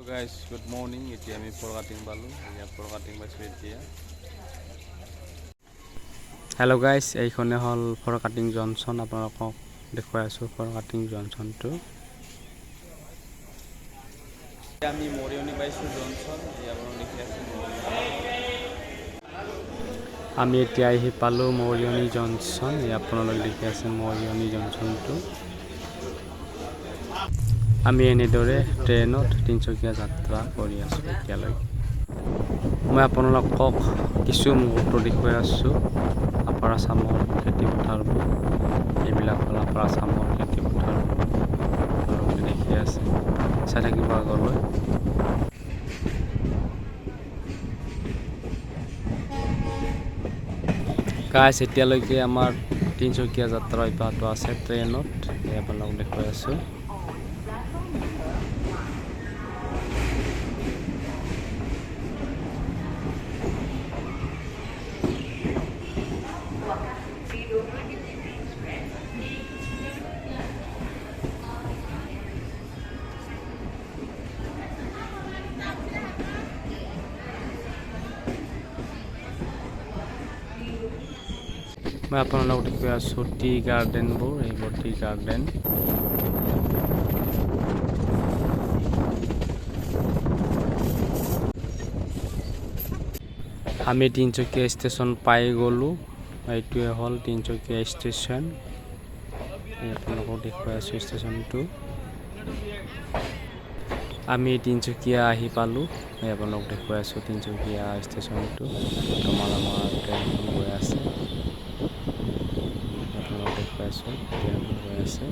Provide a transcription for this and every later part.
guys, good morning. এতিয়া আমি ফৰকাটিং পালো। এতিয়া ফৰকাটিং পাইছো এতিয়া। হেল্ল' গাইজ, এইখনে হ'ল ফৰকাটিং জনচন। আপোনালোকক দেখুৱাই আছো ফৰকাটিং জনচনটো। আমি মৰিয়নি পাইছো জনচন। আপোনালোক দেখি আছে আমি এতিয়া আহি পালো মৰিয়নি জনচন। আপোনালোক দেখি আছে মৰিয়নি জনচনটো। আমি এনেদৰে ট্ৰেইনত তিনিচুকীয়া যাত্ৰা কৰি আছোঁ এতিয়ালৈকে। মই আপোনালোকক কিছু মুহূৰ্ত দেখুৱাই আছোঁ আপাৰ আছামৰ খেতি পথাৰবোৰ। এইবিলাক হ'ল আপাৰ আছামৰ খেতি পথাৰবোৰ। আপোনালোকে দেখি আছে, চাই থাকিব আগলৈ। গাইজ, এতিয়ালৈকে আমাৰ তিনিচুকীয়া যাত্ৰা অব্যাহত আছে ট্ৰেইনত। আপোনালোকক দেখুৱাই আছোঁ। মই আপোনালোকক দেখুৱাই আছোঁ টি গাৰ্ডেনবোৰ। এইবোৰ টি গাৰ্ডেন। আমি তিনিচুকীয়া ষ্টেচন পাই গ'লোঁ। এইটোৱে হ'ল তিনিচুকীয়া ষ্টেচন। আপোনালোকক দেখুৱাই আছোঁ ষ্টেচনটো। আমি তিনিচুকীয়া আহি পালোঁ। আপোনালোকক দেখুৱাই আছোঁ তিনিচুকীয়া ষ্টেচনটো। বৰ্তমান আমাৰ ট্ৰেইনখন গৈ আছে। আপোনালোকক দেখুৱাই আছোঁ ট্ৰেইনখন গৈ আছে।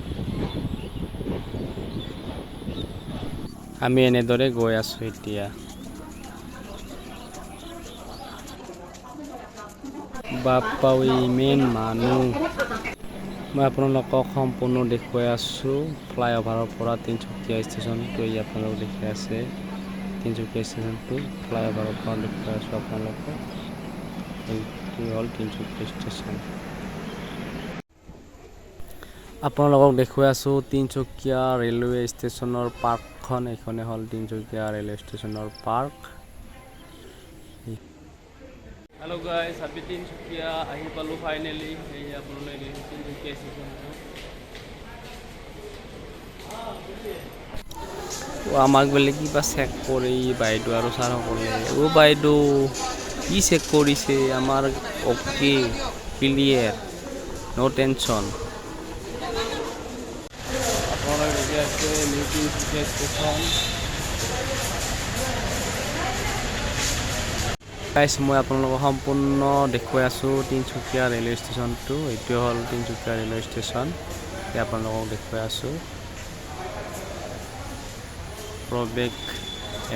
আমি এনেদৰে গৈ আছোঁ এতিয়া। বাপ্পা ইমেন মানুহ। মই আপোনালোকক সম্পূৰ্ণ দেখুৱাই আছোঁ ফ্লাইঅভাৰৰ পৰা তিনিচুকীয়া ষ্টেচনটো। আপোনালোক দেখি আছে তিনিচুকীয়া ষ্টেচনটো। ফ্লাইঅভাৰৰ পৰা দেখুৱাই আছোঁ আপোনালোকক। এইটো হ'ল তিনিচুকীয়া ষ্টেচন। আপোনালোকক দেখুৱাই আছোঁ তিনিচুকীয়া ৰেলৱে ষ্টেচনৰ পাৰ্কখন। এইখনে হ'ল তিনিচুকীয়া ৰেলৱে ষ্টেচনৰ পাৰ্ক। হেল্ল' গাইজ, আমি তিনিচুকীয়া আহি পালোঁ ফাইনেলি। এই আপোনালোকে তিনিচুকীয়া ষ্টেচনটো। আমাক বোলে কিবা চেক কৰি বাইদেউ আৰু ছাৰসকলে। বাইদেউ কি চেক কৰিছে? আমাৰ অ'কে, ক্লিয়াৰ, ন' টেনশ্যন। আপোনালোকে দেখি আছে নিউ তিনিচুকীয়া ষ্টেচন। গাইজ, মই আপোনালোকক সম্পূৰ্ণ দেখুৱাই আছোঁ তিনিচুকীয়া ৰেলৱে ষ্টেচনটো। এইটোৱে হ'ল তিনিচুকীয়া ৰেলৱে ষ্টেচন। আপোনালোকক দেখুৱাই আছোঁ প্ৰৱেশ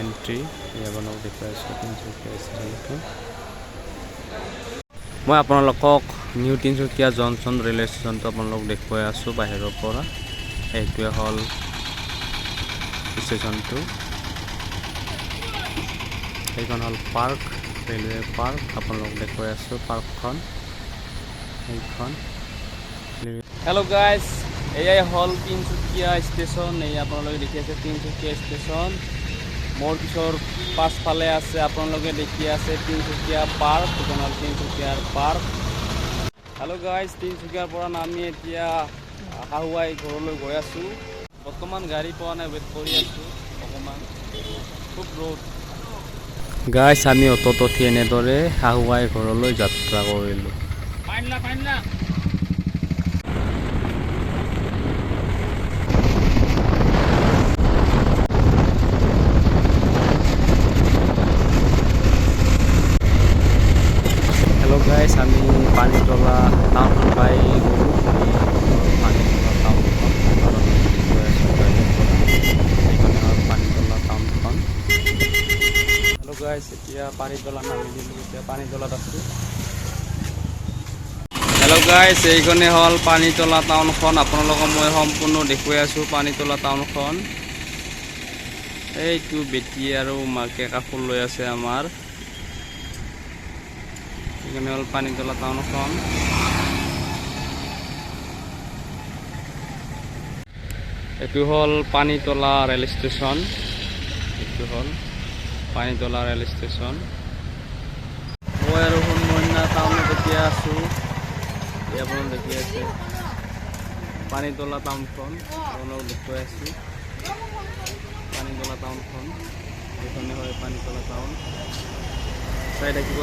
এণ্ট্ৰি। আপোনালোকক দেখুৱাই আছোঁ তিনিচুকীয়া ষ্টেচনটো। মই আপোনালোকক নিউ তিনিচুকীয়া জনচন ৰেলৱে ষ্টেচনটো আপোনালোকক দেখুৱাই আছোঁ বাহিৰৰ পৰা। এইটোৱে হ'ল ষ্টেচনটো। এইখন হ'ল পাৰ্ক, ৰেলৱে পাৰ্ক। আপোনালোকক দেখুৱাই আছোঁ পাৰ্কখন। এইখন হেল্ল' গাইজ, এয়াই হ'ল তিনিচুকীয়া ষ্টেচন। এই আপোনালোকে দেখি আছে তিনিচুকীয়া ষ্টেচন। মোৰ পিছৰ পাছফালে আছে আপোনালোকে দেখি আছে তিনিচুকীয়া পাৰ্ক। এইখন হ'ল তিনিচুকীয়াৰ পাৰ্ক। হেল্ল' গাইজ, তিনিচুকীয়াৰ পৰা নামি এতিয়া হাহুৱাই ঘৰলৈ গৈ আছোঁ। বৰ্তমান গাড়ী পোৱা নাই, ৱেইট কৰি আছোঁ অকণমান। খুব ৰ'দ। গাইজ, আমি অ'টত উঠি এনেদৰে হাহুৱাই ঘৰলৈ যাত্ৰা কৰিলোঁ। হেল্ল' গাইজ, আমি পানীতলা টাউনখন পাই গ'লোঁ। পানীতলা টাউনখন গৈ আছোঁ গাড়ীৰ পৰা। এইখনে হ'ল পানীতলা টাউনখন। হেল্ল' গাইজ, এতিয়া পানীতলা নামি দিলোঁ। এতিয়া পানীতলাত আছোঁ। হেল্ল' গাইজ, এইখনে হ'ল পানীতলা টাউনখন। আপোনালোকক মই সম্পূৰ্ণ দেখুৱাই আছোঁ পানীতলা টাউনখন। এইটো বেটি আৰু মাকে কাপোৰ লৈ আছে আমাৰ। এইখনে হ'ল পানীতলা টাউনখন। এইটো হ'ল পানীতলা ৰেল ষ্টেচন। এইটো এইটো হ'ল পানীতলা ৰেল ষ্টেচন। মই আৰু সোণমইনা টাউনত এতিয়া আছোঁ। আপোনালোকে দেখি আছে পানীতলা টাউনখন, আপোনালোকক দেখুৱাই আছোঁ পানীতলা টাউনখন। এইখনে হয় পানীতলা টাউন। চাই থাকিব।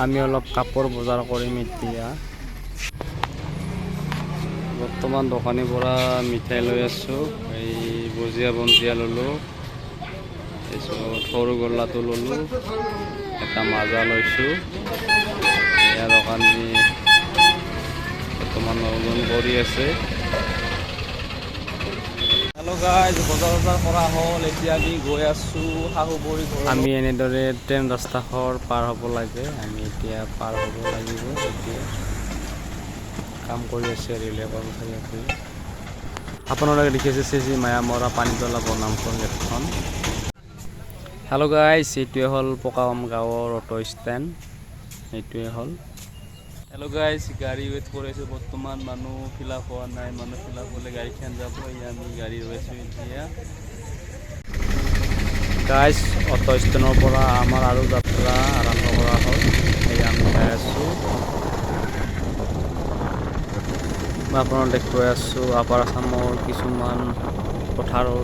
আমি অলপ কাপোৰ বজাৰ কৰিম এতিয়া। বৰ্তমান দোকানীৰ পৰা মিঠাই লৈ আছোঁ। এই ভুজিয়া বঞ্জিয়া ল'লোঁ, তাৰপিছত সৰু গোল্লাটো ল'লোঁ, এটা মাজা লৈছোঁ। এয়া দোকানী বৰ্তমান ওজন কৰি আছে। হেল্ল' গাইজ, বজাৰ কৰা হ'ল। এতিয়া আমি গৈ আছোঁ শাহুবুঢ়ী ঘৰত। আমি এনেদৰে ট্ৰেইন ৰাস্তাখন পাৰ হ'ব লাগে। আমি এতিয়া পাৰ হ'ব লাগিব। এতিয়া কাম কৰি আছে ৰেলৱে কৰ্মচাৰী। আপোনালোকে দেখিছে চিজি মায়ামৰা পানীতলা বনামখন গেটখন। হেল্ল' গাইজ, এইটোৱে হ'ল পকাম গাঁৱৰ অটো ষ্টেণ্ড। এইটোৱে হ'ল। হেল্ল' গাইজ, গাড়ী ৱেইট কৰি আছোঁ। বৰ্তমান মানুহ ফিলাপ হোৱা নাই। মানুহ ফিলাপ হ'লে গাড়ীখন যাব। আমি গাড়ী ৰৈছোঁ এতিয়া। গাইজ, অটো ষ্টেণ্ডৰ পৰা আমাৰ আৰু যাত্ৰা আৰম্ভ কৰা হ'ল। এই আমি যাই আছোঁ। মই আপোনাক দেখুৱাই আছোঁ আপাৰ আছামৰ কিছুমান পথাৰৰ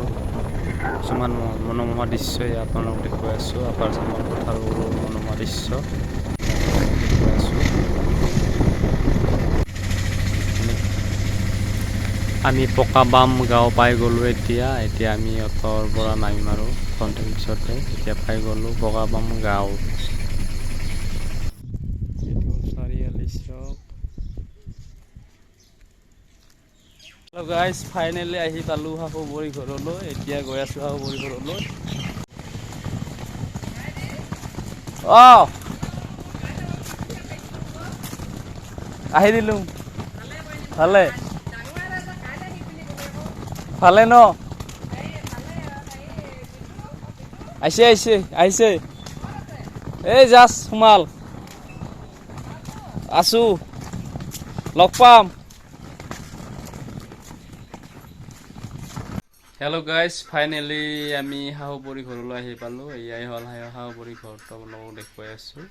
কিছুমান মনোমোহা দৃশ্য আপোনালোক দেখুৱাই আছোঁ। আপাৰ আছামৰ পথাৰবোৰৰ মনোমোহা দৃশ্য দেখুৱাই আছোঁ। আমি পকাবাম গাঁও পাই গ'লোঁ এতিয়া আমি অটোৰ পৰা নামিম আৰু ঘণ্টাৰ পিছতে। এতিয়া পাই গ'লোঁ পকাবাম গাঁও। এইটো চাৰিআলি চক। হেল্ল' গাইজ, ফাইনেলি আহি পালোঁ শাহুবুঢ়ী ঘৰলৈ। এতিয়া গৈ আছোঁ শাহুবুঢ়ী ঘৰলৈ। আহি দিলোঁ। ভালে ভালে ন? আহিছে। এই জাষ্ট সোমাল। আছোঁ, লগ পাম। হেল্ল' গাইজ, ফাইনেলি আমি শাহুবুঢ়ী ঘৰলৈ আহি পালোঁ। এয়াই হ'ল শাহুবুঢ়ী ঘৰটো আপোনালোকক দেখুৱাই আছোঁ।